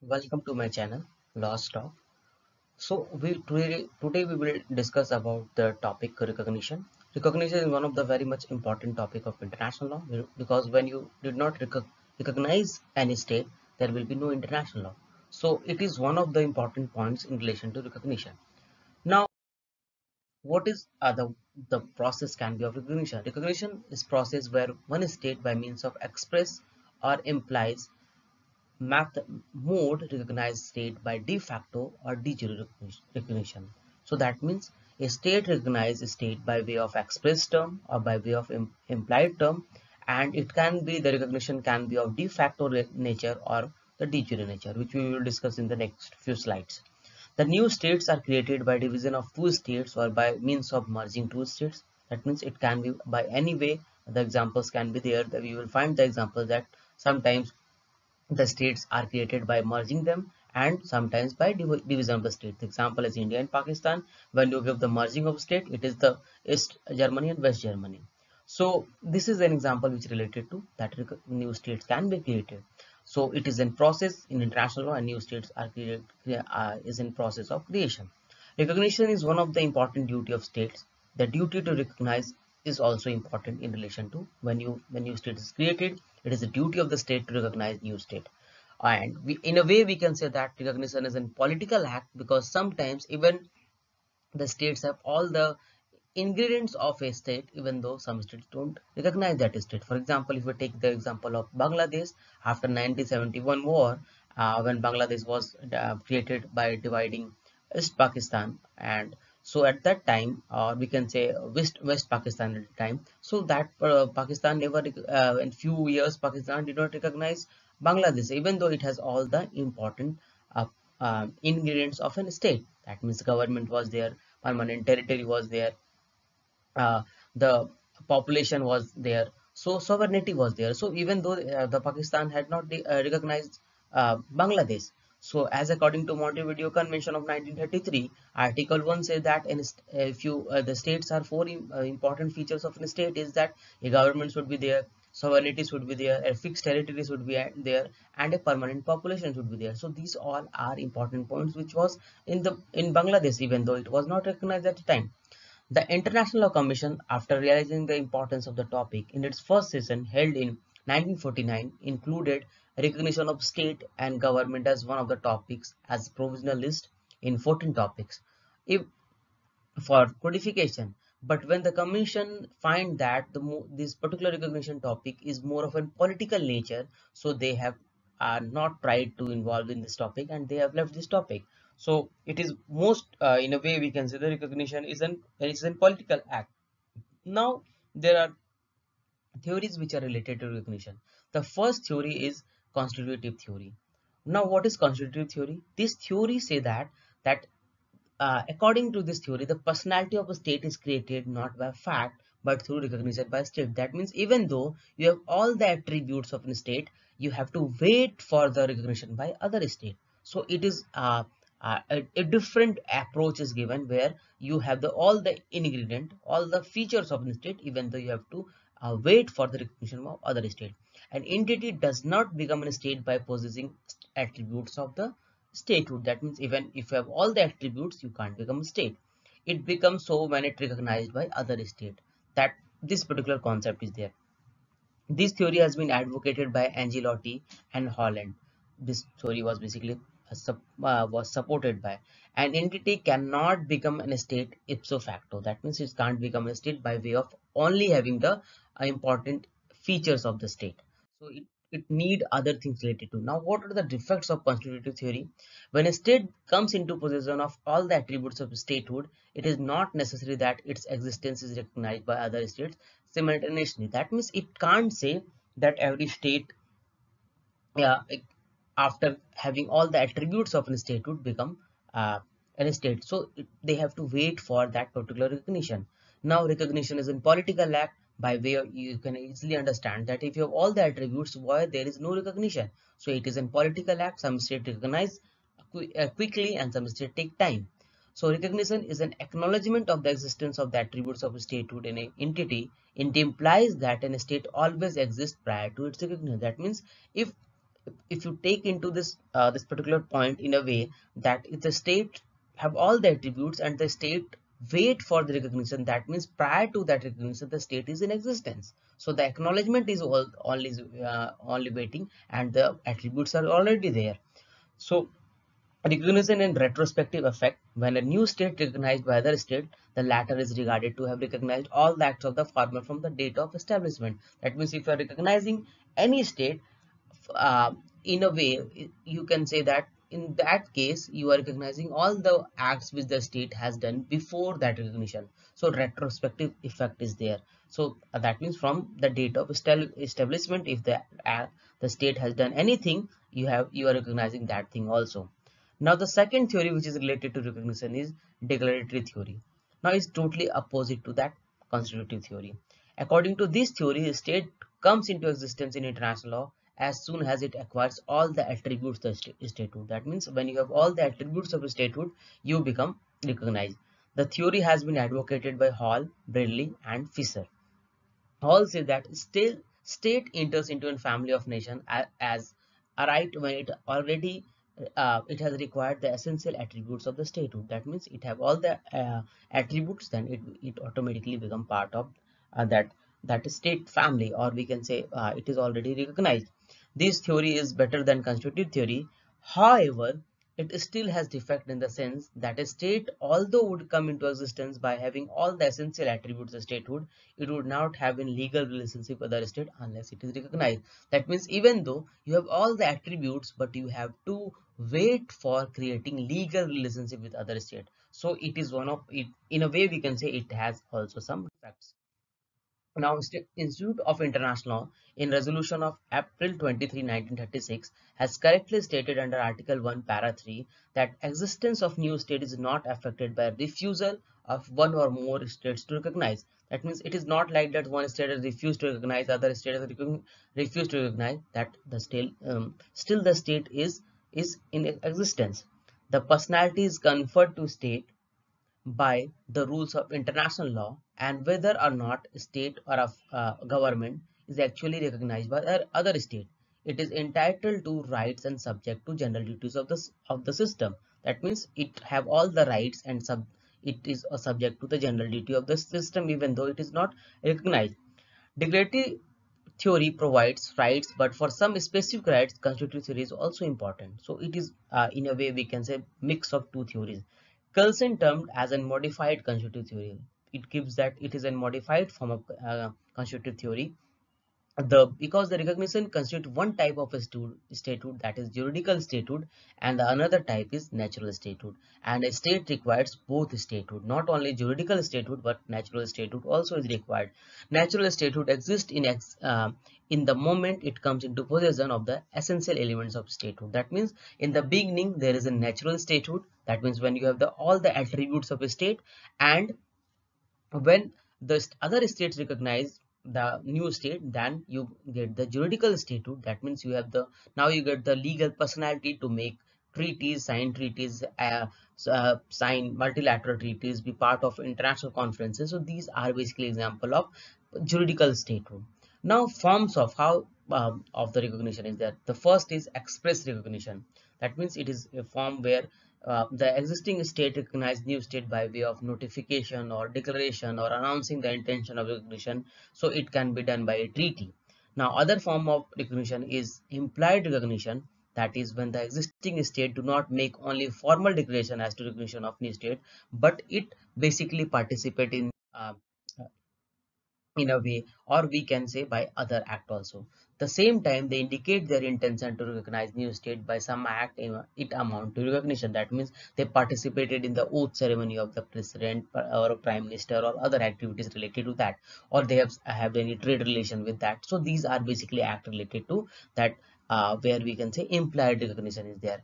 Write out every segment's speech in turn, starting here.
Welcome to my channel, Lost Talk. So today we will discuss about the topic recognition. Recognition is one of the very much important topic of international law because when you did not recognize any state, there will be no international law. So it is one of the important points in relation to recognition. Now, what is the process can be of recognition? Recognition is process where one state by means of express or implies mode recognized state by de facto or de jure recognition. So that means a state recognized state by way of express term or by way of implied term, and it can be the recognition can be of de facto nature or the de jure nature, which we will discuss in the next few slides. The new states are created by division of two states or by means of merging two states. That means it can be by any way. The examples can be there. We will find the example that sometimes the states are created by merging them and sometimes by division of the state. The example is India and Pakistan. When you give the merging of state, it is the East Germany and West Germany. So this is an example which related to that new states can be created. So it is in process in international law, and new states are created is in process of creation. Recognition is one of the important duty of states. The duty to recognize is also important in relation to when new state is created. It is the duty of the state to recognize new state, and in a way we can say that recognition is a political act because sometimes even the states have all the ingredients of a state even though some states don't recognize that state. For example, if we take the example of Bangladesh after 1971 war, when Bangladesh was created by dividing East Pakistan, and so at that time, we can say West Pakistan at the time, so that Pakistan never in few years Pakistan did not recognize Bangladesh even though it has all the important uh, ingredients of a state. That means government was there, permanent territory was there, uh, the population was there, so sovereignty was there. So even though the Pakistan had not recognized Bangladesh, so as according to Montevideo Convention of 1933, Article 1 says that if you the states are four important features of a state is that a government should be there, sovereignty should be there, a fixed territory should be there, and a permanent population should be there. So these all are important points which was in Bangladesh even though it was not recognized at the time. The International Law Commission, after realizing the importance of the topic in its first session held in 1949, included recognition of state and government as one of the topics as provisional list in 14 topics if, for codification. But when the commission find that this particular recognition topic is more of a political nature, so they have not tried to involve in this topic and they have left this topic. So it is most in a way we can say the recognition is an political act. Now there are theories which are related to recognition. The first theory is constitutive theory. Now what is constitutive theory? This theory say that according to this theory, the personality of a state is created not by fact but through recognition by state. That means even though you have all the attributes of a state, you have to wait for the recognition by other state. So it is a different approach is given where you have all the ingredient, all the features of a state, even though you have to wait for the recognition of other state. An entity does not become a state by possessing attributes of the statehood. That means even if you have all the attributes, you can't become a state. It becomes so when it recognized by other state. That this particular concept is there. This theory has been advocated by Angelotti and Holland. This theory was basically was supported by an entity cannot become a state ipso facto. That means it can't become a state by way of only having the important features of the state. So it need other things related to. Now, what are the defects of constitutive theory? When a state comes into possession of all the attributes of statehood, it is not necessary that its existence is recognized by other states simultaneously. That means it can't say that every state, yeah, after having all the attributes of a state would become an state. So they have to wait for that particular recognition. Now recognition is in political act by way of, you can easily understand that if you have all the attributes, why there is no recognition. So it is in political act. Some state recognize quickly and some state take time. So recognition is an acknowledgement of the existence of the attributes of a statehood in an entity. It implies that an state always exists prior to its recognition. That means if if you take into this particular point in a way that if the state have all the attributes and the state wait for the recognition, that means prior to that recognition the state is in existence. So the acknowledgement is only waiting and the attributes are already there. So recognition in retrospective effect: when a new state recognized by other state, the latter is regarded to have recognized all the acts of the former from the date of establishment. That means if you are recognizing any state, uh, in a way you can say that in that case you are recognizing all the acts which the state has done before that recognition. So retrospective effect is there. So that means from the date of establishment, if the state has done anything, you are recognizing that thing also. Now the second theory which is related to recognition is declaratory theory. Now it's totally opposite to that constitutive theory. According to this theory, a state comes into existence in international law as soon as it acquires all the attributes of statehood. That means when you have all the attributes of a statehood, you become recognized. The theory has been advocated by Hall, Bradley, and Fisher. Hall says that state enters into a family of nation as a right when it already it has required the essential attributes of the statehood. That means it have all the attributes, then it automatically become part of that state family, or we can say it is already recognized. This theory is better than constitutive theory. However, it still has defect in the sense that a state, although would come into existence by having all the essential attributes of statehood, it would not have in legal relationship with other state unless it is recognized. That means even though you have all the attributes, but you have to wait for creating legal relationship with other state. So it is one of it, in a way we can say it has also some defects. Now, Institute of International Law, in resolution of April 23, 1936, has correctly stated under Article 1, Para 3 that existence of new state is not affected by refusal of one or more states to recognize. That means it is not like that one state has refused to recognize, other state has refused to recognize, that the still the state is in existence. The personality is conferred to state by the rules of international law, and whether or not a state or a government is actually recognized by other state, it is entitled to rights and subject to general duties of the system. That means it have all the rights and it is a subject to the general duty of the system even though it is not recognized. Declaratory theory provides rights, but for some specific rights, constitutive theory is also important. So it is in a way we can say mix of two theories. Coulson termed as a modified constitutive theory. It gives that it is a modified form of constitutive theory. Because the recognition constitutes one type of a statehood, that is juridical statehood, and the another type is natural statehood. And a state requires both statehood, not only juridical statehood but natural statehood also is required. Natural statehood exists in the moment it comes into possession of the essential elements of statehood. That means in the beginning there is a natural statehood. That means when you have all the attributes of a state, and when the other states recognize the new state, then you get the juridical statehood. That means you have now you get the legal personality to make treaties, sign treaties, sign multilateral treaties, be part of international conferences. So these are basically example of juridical statehood. Now forms of how of the recognition is that the first is express recognition. That means it is a form where the existing state recognizes new state by way of notification or declaration or announcing the intention of recognition. So it can be done by a treaty. Now other form of recognition is implied recognition. That is when the existing state do not make only formal declaration as to recognition of new state, but it basically participate in a way, or we can say by other act also. The same time they indicate their intention to recognize new state by some act, it amount to recognition. That means they participated in the oath ceremony of the president or prime minister or other activities related to that, or they have any trade relation with that. So these are basically act related to that, where we can say implied recognition is there.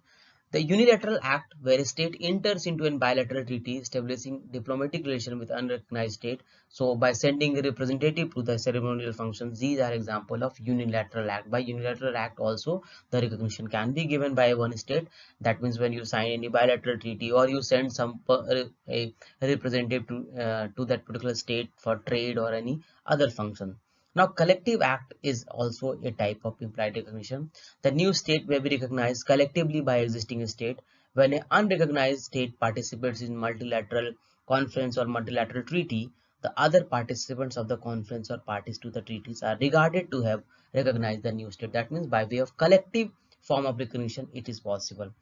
The unilateral act, where a state enters into a bilateral treaty establishing diplomatic relation with unrecognized state, so by sending a representative to the ceremonial functions, these are example of unilateral act. By unilateral act also the recognition can be given by one state. That means when you sign any bilateral treaty or you send a representative to that particular state for trade or any other function. Now, collective act is also a type of implied recognition. The new state may be recognized collectively by existing state. When an unrecognized state participates in multilateral conference or multilateral treaty, the other participants of the conference or parties to the treaties are regarded to have recognized the new state. That means by way of collective form of recognition, it is possible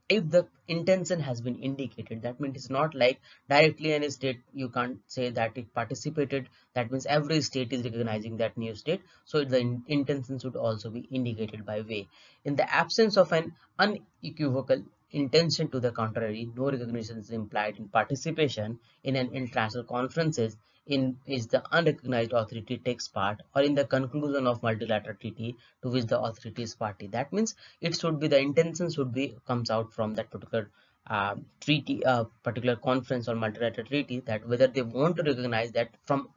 if the intention has been indicated. That means it's not like directly any state you can't say that it participated. That means every state is recognizing that new state, so the intention should also be indicated by way. In the absence of an unequivocal intention to the contrary, no recognition is implied in participation in an international conferences in which the unrecognized authority takes part, or in the conclusion of multilateral treaty to which the authority is party. That means it should be the intention should be comes out from that particular treaty, particular conference or multilateral treaty, that whether they want to recognize that from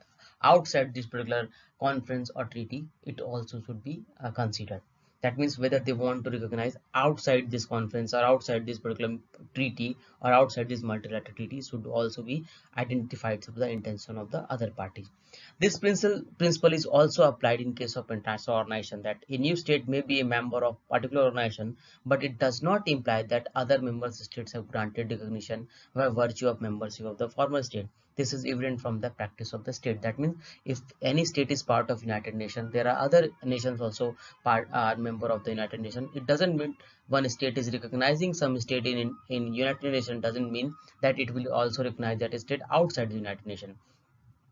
outside this particular conference or treaty, it also should be considered. That means whether they want to recognize outside this conference or outside this particular treaty or outside this multilateral treaty should also be identified through the intention of the other party. This principle is also applied in case of international organization, that a new state may be a member of particular organization, but it does not imply that other member states have granted recognition by virtue of membership of the former state. This is evident from the practice of the state. That means if any state is part of United Nations, there are other nations also are member of the United Nations. It doesn't mean one state is recognizing some state in United Nations doesn't mean that it will also recognize that state outside the United Nations.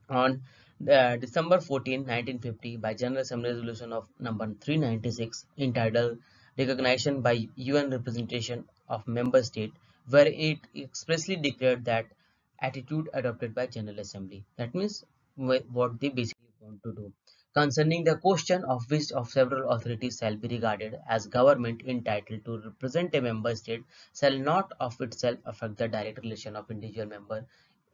On December 14, 1950, by General Assembly Resolution of number 396 entitled Recognition by UN Representation of Member State, where it expressly declared that attitude adopted by General Assembly. That means what they basically want to do. Concerning the question of which of several authorities shall be regarded as government entitled to represent a member state shall not of itself affect the direct relation of individual member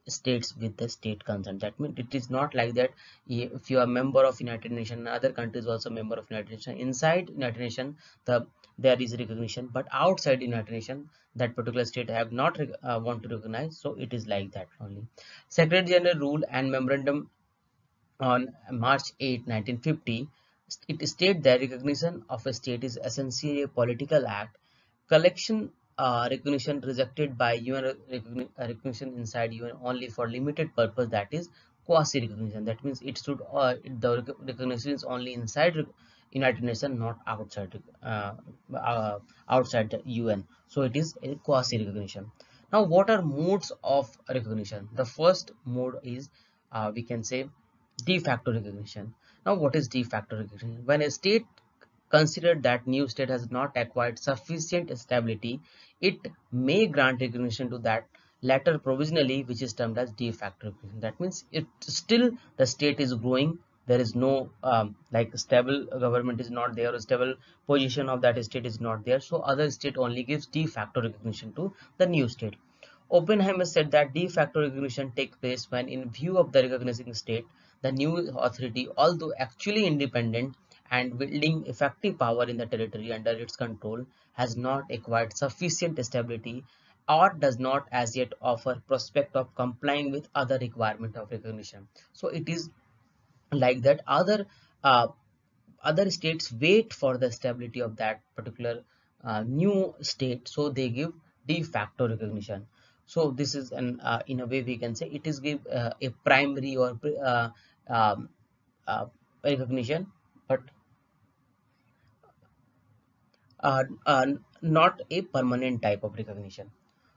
states with the state concerned. That means it is not like that if you are a member of United Nations, other countries also member of United Nations. Inside United Nations, there is recognition, but outside United Nations, that particular state have not want to recognize. So it is like that only. Secretary General rule and memorandum on March 8, 1950, it states that recognition of a state is essentially a political act. Collection recognition rejected by UN recognition inside UN only for limited purpose, that is quasi recognition. That means it should the recognition is only inside United Nations, not outside the UN. So it is a quasi recognition. Now, what are modes of recognition? The first mode is we can say de facto recognition. Now, what is de facto recognition? When a state considered that new state has not acquired sufficient stability, it may grant recognition to that latter provisionally, which is termed as de facto recognition. That means it still the state is growing. There is no like stable government is not there, or stable position of that state is not there. So other state only gives de facto recognition to the new state. Oppenheimer said that de facto recognition takes place when, in view of the recognizing state, the new authority, although actually independent and wielding effective power in the territory under its control, has not acquired sufficient stability or does not as yet offer prospect of complying with other requirement of recognition. So it is like that uh, other states wait for the stability of that particular new state, so they give de facto recognition. So this is an in a way we can say it is give a primary or um, uh, recognition, but uh, uh, not a permanent type of recognition.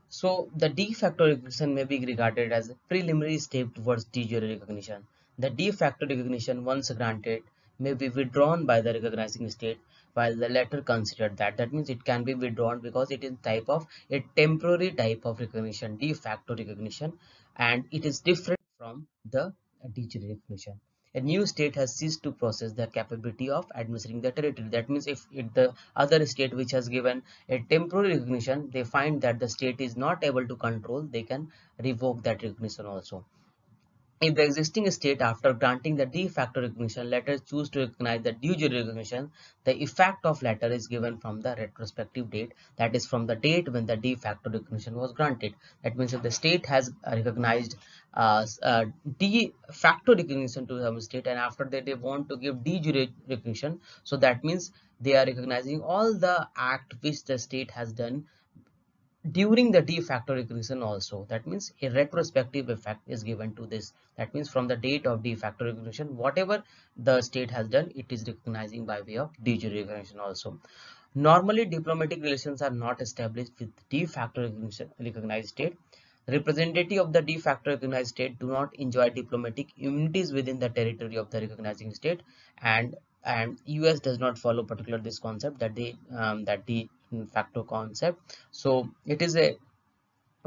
So the de facto recognition may be regarded as a preliminary step towards de jure recognition. The de facto recognition, once granted, may be withdrawn by the recognizing state, while the latter considered that. That means it can be withdrawn because it is type of a temporary type of recognition, de facto recognition, and it is different from the de jure recognition. A new state has ceased to possess the capability of administering the territory. That means if the other state which has given a temporary recognition, they find that the state is not able to control, they can revoke that recognition also. if the existing state, after granting the de facto recognition, later choose to recognize the de jure recognition, the effect of latter is given from the retrospective date, that is from the date when the de facto recognition was granted. That means if the state has recognized de facto recognition to some state, and after that they want to give de jure recognition, so that means they are recognizing all the act which the state has done during the de facto recognition also. That means a retrospective effect is given to this. That means from the date of de facto recognition, whatever the state has done, it is recognizing by way of de jure recognition also. Normally diplomatic relations are not established with de facto recognized state. Representative of the de facto recognized state do not enjoy diplomatic immunities within the territory of the recognizing state, and US does not follow particular this concept, that that de facto concept. So it is a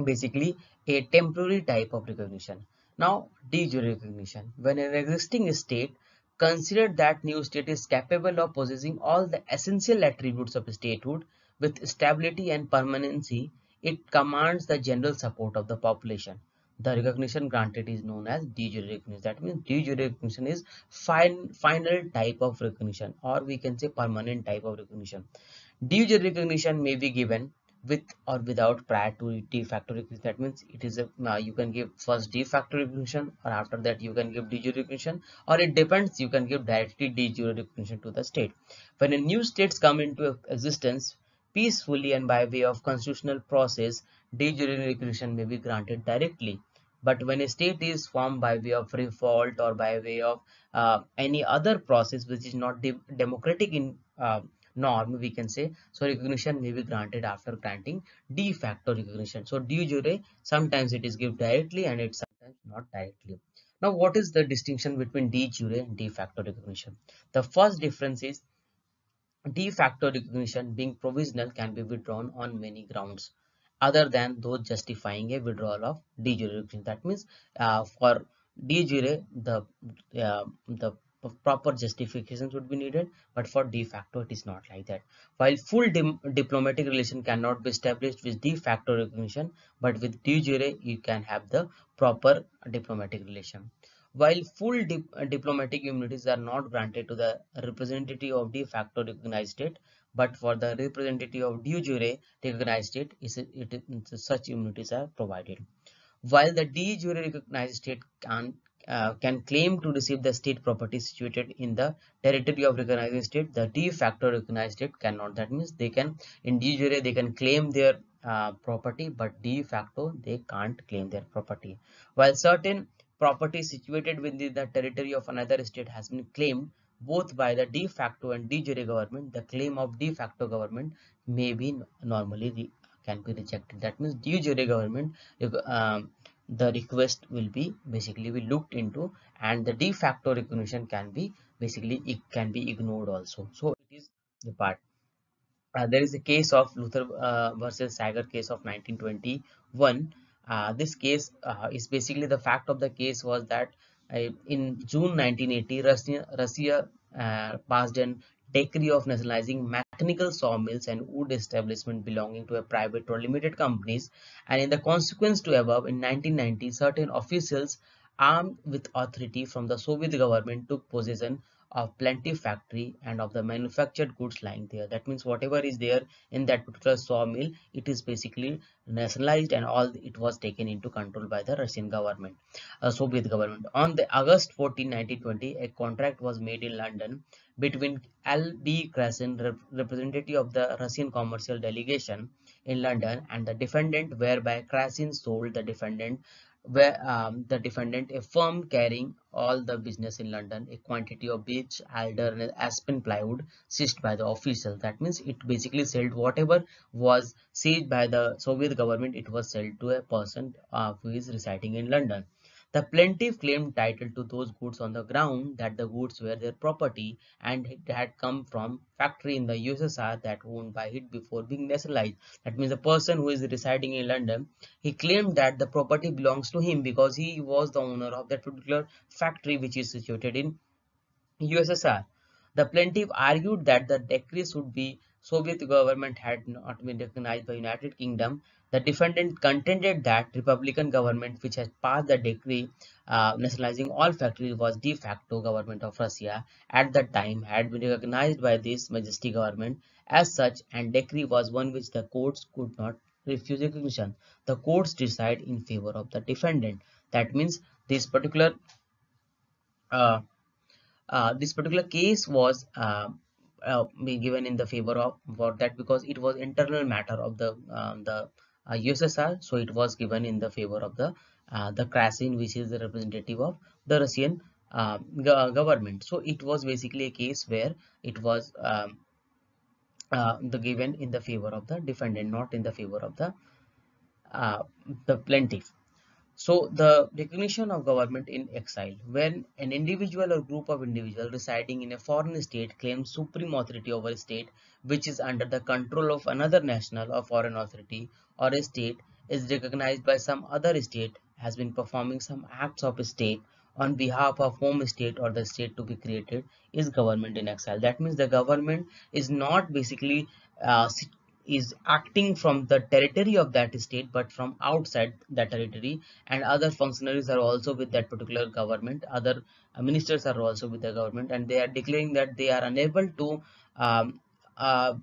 basically a temporary type of recognition. Now, de jure recognition: when an existing state considered that new state is capable of possessing all the essential attributes of statehood with stability and permanency, it commands the general support of the population. The recognition granted is known as de jure recognition. That means de jure recognition is final type of recognition, or we can say permanent type of recognition. De jure recognition may be given with or without prior to de facto recognition. That means it is a you can give first de facto recognition, or after that you can give de jure recognition, or it depends, you can give directly de jure recognition to the state. When a new states come into existence peacefully and by way of constitutional process, de jure recognition may be granted directly. But when a state is formed by way of revolt or by way of any other process which is not democratic in norm, we can say, so recognition may be granted after granting de facto recognition. So de jure, sometimes it is given directly and it's sometimes not directly. Now what is the distinction between de jure and de facto recognition? The first difference is de facto recognition, being provisional, can be withdrawn on many grounds other than those justifying a withdrawal of de jure recognition. That means for de jure, the proper justifications would be needed, but for de facto it is not like that. While full diplomatic relation cannot be established with de facto recognition, but with de jure you can have the proper diplomatic relation. While full diplomatic immunities are not granted to the representative of de facto recognized state, but for the representative of de jure recognized state, such immunities are provided. While the de jure recognized state can claim to receive the state property situated in the territory of recognizing state, the de facto recognized state cannot. That means they can, in de jure they can claim their property, but de facto they can't claim their property. While certain property situated within the territory of another state has been claimed both by the de facto and de jure government, the claim of de facto government may be normally can be rejected. That means de jure government, the request will be basically be looked into, and the de facto recognition can be basically, it can be ignored also. So it is the part. There is a case of Luther versus Sager case of 1921. This case is basically, the fact of the case was that in June 1980, Russia passed an decree of nationalizing mechanical sawmills and wood establishment belonging to a private or limited companies. And in the consequence to above, in 1990, certain officials armed with authority from the Soviet government took possession of plenty factory and of the manufactured goods lying there. That means whatever is there in that particular sawmill, it is basically nationalized, and all it was taken into control by the Russian government, Soviet government. On the August 14, 1920, a contract was made in London between L.B. Krasin, representative of the Russian commercial delegation in London, and the defendant, whereby Krasin sold the defendant a firm carrying all the business in London a quantity of beech, alder and aspen plywood seized by the official. That means it basically sold whatever was seized by the Soviet government, it was sold to a person who is residing in London. The plaintiff claimed title to those goods on the ground that the goods were their property and it had come from factory in the USSR that owned by it before being nationalized. That means the person who is residing in London, he claimed that the property belongs to him because he was the owner of that particular factory which is situated in USSR. The plaintiff argued that the decree should be Soviet government had not been recognized by United Kingdom, the defendant contended that Republican government, which has passed the decree nationalizing all factories, was de facto government of Russia at that time, had been recognized by this majesty government as such, and decree was one which the courts could not refuse recognition. The courts decide in favor of the defendant. That means uh, this particular case was being given in the favor of for that because it was internal matter of the USSR, so it was given in the favor of the Krasin, which is the representative of the Russian government. So it was basically a case where it was the given in the favor of the defendant, not in the favor of uh, the plaintiff. So the recognition of government in exile. When an individual or group of individuals residing in a foreign state claims supreme authority over a state which is under the control of another national or foreign authority, or a state is recognized by some other state, has been performing some acts of state on behalf of home state or the state to be created, is government in exile. That means the government is not basically is acting from the territory of that state but from outside that territory, and other functionaries are also with that particular government, other ministers are also with the government, and they are declaring that they are unable to um, uh,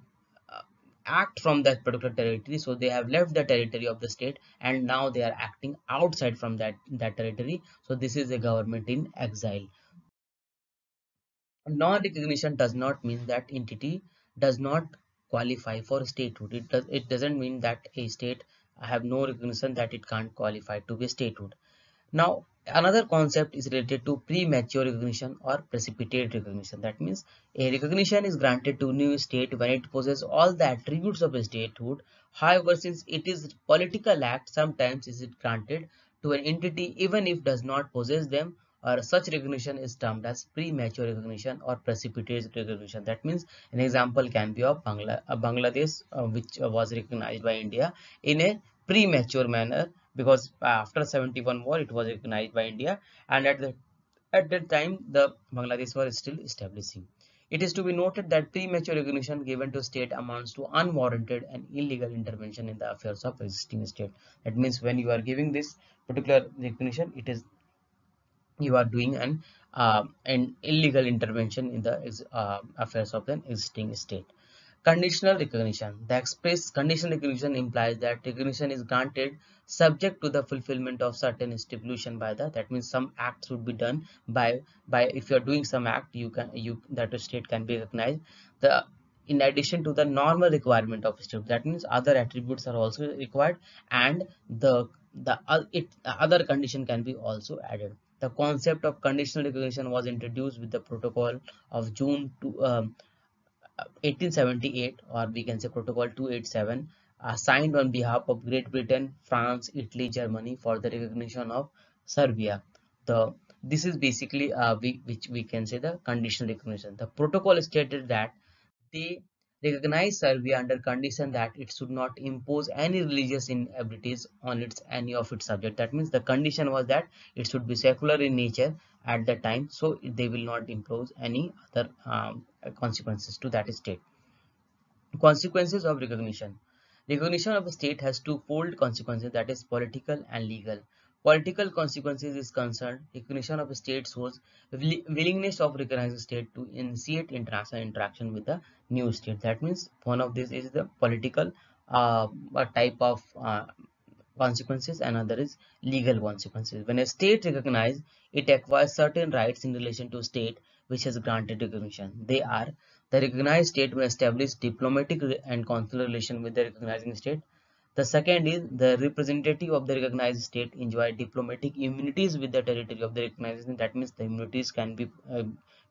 uh, act from that particular territory, so they have left the territory of the state and now they are acting outside from that territory. So this is a government in exile. Non-recognition does not mean that entity does not qualify for statehood. It doesn't mean that a state have no recognition that it can't qualify to be statehood. Now, another concept is related to premature recognition or precipitate recognition. That means a recognition is granted to new state when it possesses all the attributes of a statehood. However, since it is political act, sometimes is it granted to an entity even if does not possess them, or such recognition is termed as premature recognition or precipitate recognition. That means an example can be of Bangladesh, which was recognized by India in a premature manner because after 71 war it was recognized by India, and at that time the Bangladesh was still establishing. It is to be noted that premature recognition given to state amounts to unwarranted and illegal intervention in the affairs of existing state. That means when you are giving this particular recognition, it is you are doing an illegal intervention in the affairs of an existing state. Conditional recognition. The express conditional recognition implies that recognition is granted subject to the fulfillment of certain stipulation by the, that means some acts would be done by if you are doing some act, you that the state can be recognized. The in addition to the normal requirement of state, that means other attributes are also required, and the other condition can be also added. The concept of conditional recognition was introduced with the protocol of June 1878, or we can say protocol 287, signed on behalf of Great Britain, France, Italy, Germany for the recognition of Serbia. The This is basically which we can say the conditional recognition. The protocol stated that they recognize Serbia under condition that it should not impose any religious inabilities on any of its subjects. That means the condition was that it should be secular in nature at the time, so they will not impose any other consequences to that state. Consequences of recognition. Recognition of a state has twofold consequences, that is political and legal. Political consequences is concerned recognition of a state shows willingness of recognized state to initiate international interaction with the new state. That means one of these is the political type of consequences, another is legal consequences. When a state recognizes, it acquires certain rights in relation to state which has granted recognition. They are: the recognized state may establish diplomatic and consular relation with the recognizing state. The second is the representative of the recognized state enjoy diplomatic immunities with the territory of the recognized state. That means the immunities can be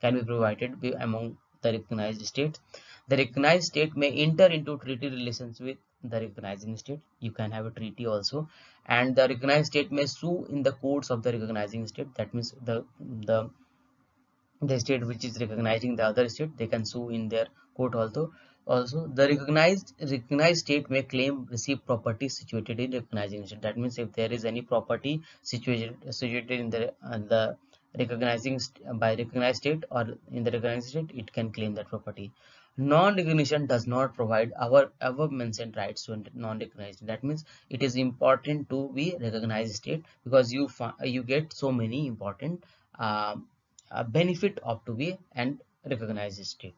provided among the recognized states. The recognized state may enter into treaty relations with the recognizing state. You can have a treaty also, and the recognized state may sue in the courts of the recognizing state. That means the state which is recognizing the other state, they can sue in their court also. Also, the recognized state may claim receive property situated in recognizing state. That means if there is any property situated in the recognizing by recognized state or in the recognized state, it can claim that property. Non-recognition does not provide our above mentioned rights to non-recognized. That means it is important to be recognized state because you get so many important um, benefit of to be and recognized state.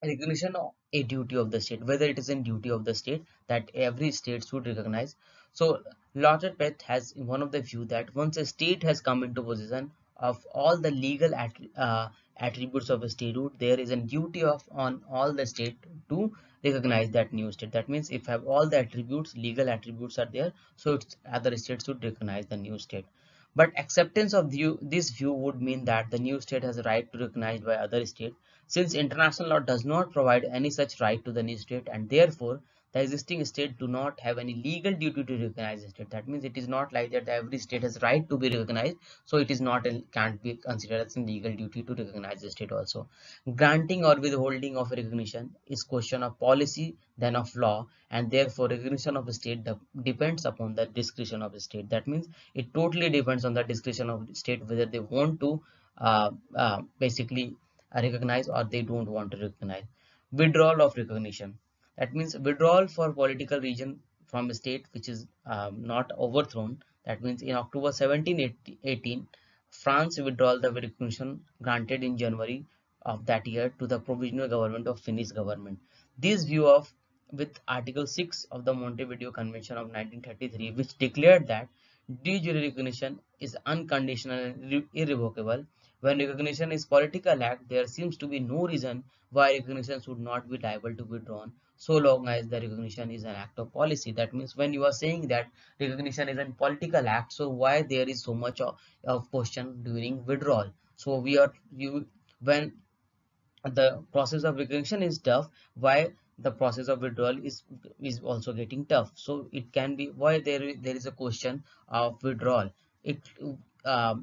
Recognition of a duty of the state, whether it is in duty of the state that every state should recognize. So Lauterbach has one of the view that once a state has come into possession of all the legal attributes of a statehood, there is a duty of on all the state to recognize that new state. That means if have all the attributes, legal attributes are there, so it's, other states should recognize the new state. But acceptance of this view would mean that the new state has a right to recognize by other states, since international law does not provide any such right to the new state, and therefore the existing state do not have any legal duty to recognize the state. That means it is not like that every state has right to be recognized, so it is not can't be considered as a legal duty to recognize the state also. Granting or withholding of recognition is question of policy than of law, and therefore recognition of a state depends upon the discretion of the state. That means it totally depends on the discretion of the state whether they want to basically recognize or they don't want to recognize. Withdrawal of recognition, that means withdrawal for political region from a state which is not overthrown. That means in October 1718 France withdrawal the recognition granted in January of that year to the provisional government of Finnish government. This view of with Article 6 of the Montevideo Convention of 1933, which declared that de jure recognition is unconditional and irrevocable. When recognition is political act, there seems to be no reason why recognition should not be liable to be withdrawn so long as the recognition is an act of policy. That means when you are saying that recognition is a political act, so why there is so much of question during withdrawal? So we are you when the process of recognition is tough, why the process of withdrawal is also getting tough. So it can be why there is a question of withdrawal. It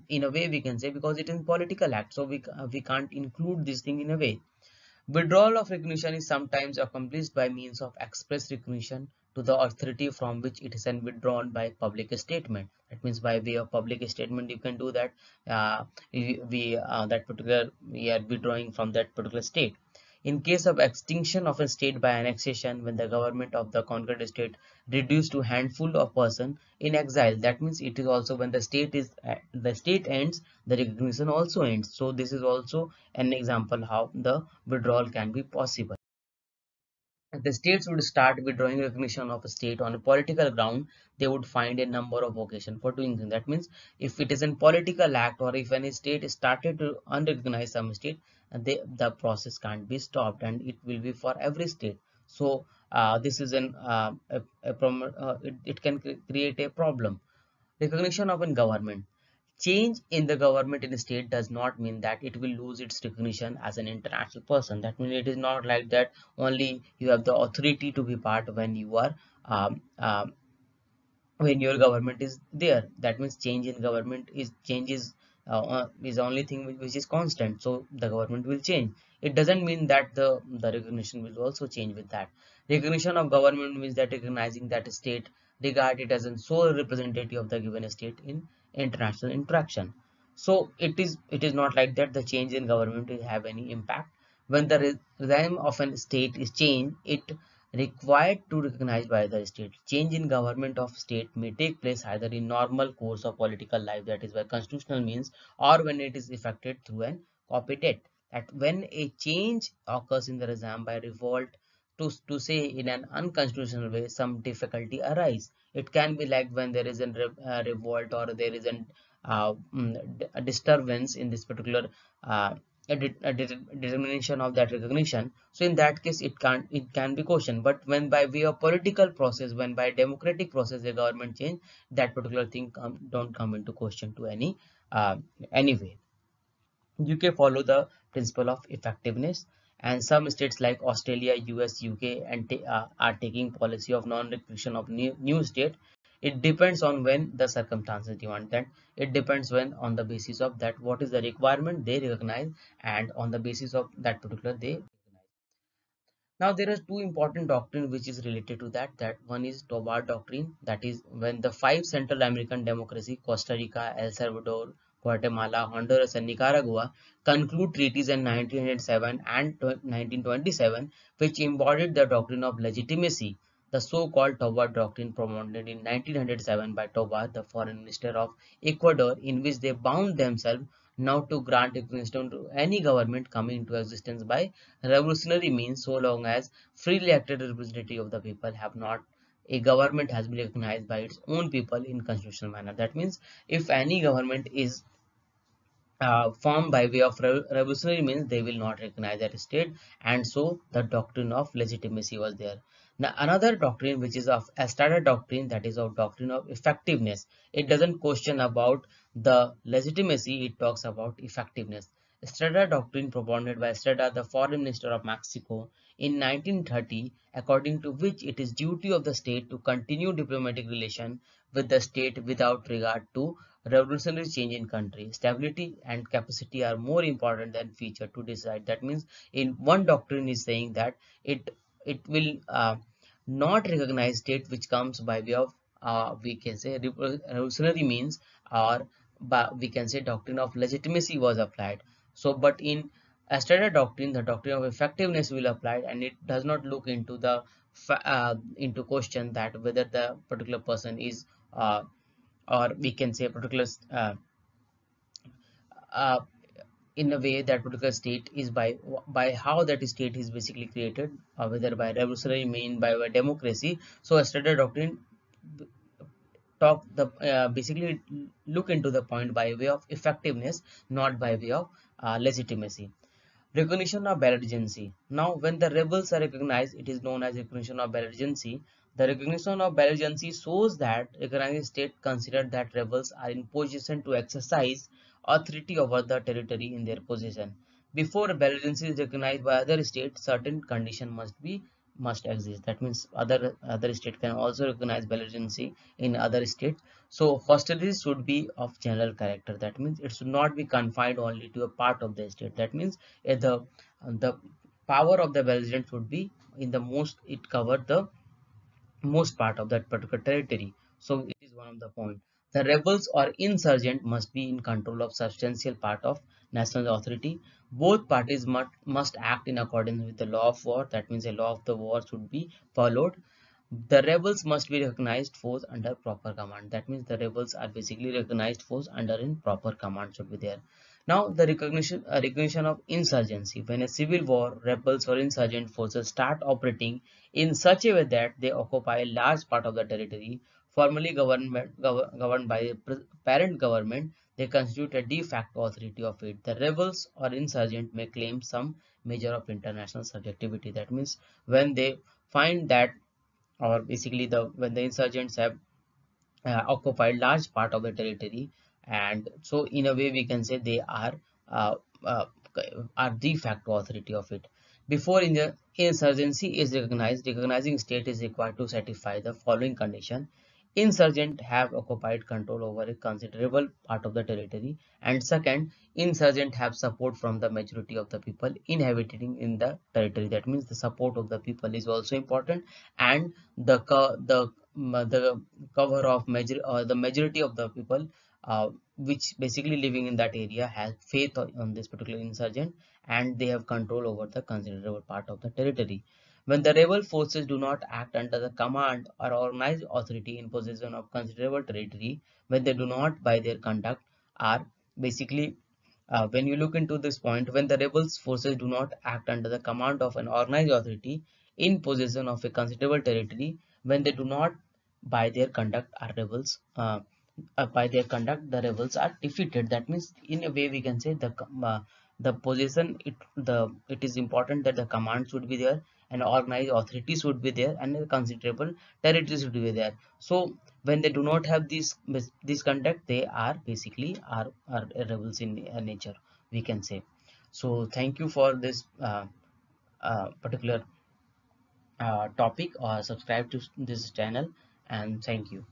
in a way we can say because it is political act, so we can't include this thing in a way. Withdrawal of recognition is sometimes accomplished by means of express recognition to the authority from which it is then withdrawn by public statement. That means by way of public statement you can do that. That particular we are withdrawing from that particular state. In case of extinction of a state by annexation, when the government of the conquered state reduced to handful of person in exile, that means it is also when the state ends, the recognition also ends. So this is also an example how the withdrawal can be possible. If the states would start withdrawing recognition of a state on a political ground, they would find a number of occasions for doing that. That means if it is a political act or if any state started to unrecognize some state, the process can't be stopped and it will be for every state. So this is it can create a problem. Recognition of a government. Change in the government in a state does not mean that it will lose its recognition as an international person. That means it is not like that only you have the authority to be part when you are when your government is there. That means change in government is is the only thing which is constant. So the government will change. It doesn't mean that the recognition will also change with that. Recognition of government means that recognizing that a state regard it as a sole representative of the given state in international interaction. So it is not like that the change in government will have any impact. When the regime of a state is changed, it required to recognize by the state. Change in government of state may take place either in normal course of political life, that is by constitutional means, or when it is effected through an copycat. That when a change occurs in the regime by revolt, to say in an unconstitutional way, some difficulty arise. It can be like when there is a revolt or there is a disturbance in this particular determination of that recognition. So in that case it can be questioned, but when by way of political process, when by democratic process the government change, that particular thing don't come into question to any way. UK follow the principle of effectiveness, and some states like Australia, US, UK are taking policy of non-recognition of new state. It depends on when the circumstances demand that. It depends when on the basis of that what is the requirement they recognize, and on the basis of that particular they recognize. Now there are two important doctrine which is related to that. That one is Tobar doctrine, that is when the five Central American democracy, Costa Rica, El Salvador, Guatemala, Honduras, and Nicaragua conclude treaties in 1907 and 1927, which embodied the doctrine of legitimacy. The so-called Toba Doctrine, promoted in 1907 by Toba, the foreign minister of Ecuador, in which they bound themselves not to grant recognition to any government coming into existence by revolutionary means, so long as freely elected representative of the people have not a government has been recognized by its own people in constitutional manner. That means if any government is formed by way of revolutionary means, they will not recognize that state, and so the doctrine of legitimacy was there. Now another doctrine, which is of Estrada doctrine, that is of doctrine of effectiveness. It doesn't question about the legitimacy, it talks about effectiveness. Estrada doctrine, propounded by Estrada, the foreign minister of Mexico, in 1930, according to which it is duty of the state to continue diplomatic relation with the state without regard to revolutionary change in country. Stability and capacity are more important than feature to decide. That means in one doctrine is saying that it will not recognize state which comes by way of we can say revolutionary means, or we can say doctrine of legitimacy was applied. So but in Estrada doctrine, the doctrine of effectiveness will apply, and it does not look into the into question that whether the particular person is or we can say a particular uh, in a way that particular state is by how that state is basically created, whether by revolutionary mean by democracy. So a standard doctrine talk the basically look into the point by way of effectiveness, not by way of legitimacy. Recognition of belligerency. Now, when the rebels are recognized, it is known as recognition of belligerency. The recognition of belligerency shows that recognizing state considered that rebels are in position to exercise authority over the territory in their possession. Before belligerency is recognized by other states, certain condition must exist. That means other state can also recognize belligerency in other states. So hostilities should be of general character. That means it should not be confined only to a part of the state. That means the power of the belligerent should be in the most, it covered the most part of that particular territory. So it is one of the point. The rebels or insurgent must be in control of substantial part of national authority. Both parties must act in accordance with the law of war. That means a law of the war should be followed. The rebels must be recognized force under proper command. That means the rebels are basically recognized force under in proper command should be there. Now the recognition of insurgency. When a civil war, rebels or insurgent forces start operating in such a way that they occupy a large part of the territory formerly governed by a parent government, they constitute a de facto authority of it. The rebels or insurgent may claim some measure of international subjectivity. That means when they find that, or basically the when the insurgents have occupied large part of the territory, and so in a way we can say they uh, uh, are de facto authority of it. Before in the insurgency is recognized, recognizing state is required to satisfy the following condition: insurgent have occupied control over a considerable part of the territory, and second, insurgent have support from the majority of the people inhabiting in the territory. That means the support of the people is also important, and the cover of the majority of the people which basically living in that area has faith on this particular insurgent, and they have control over the considerable part of the territory. When the rebel forces do not act under the command or organized authority in possession of considerable territory, when they do not by their conduct are basically when you look into this point, when the rebels forces do not act under the command of an organized authority in possession of a considerable territory, when they do not by their conduct are rebels, by their conduct the rebels are defeated. That means in a way we can say the position, it is important that the command should be there, and organized authorities would be there, and a considerable territories would be there. So when they do not have this conduct, they are basically are rebels in nature, we can say. So thank you for this particular topic, or subscribe to this channel, and thank you.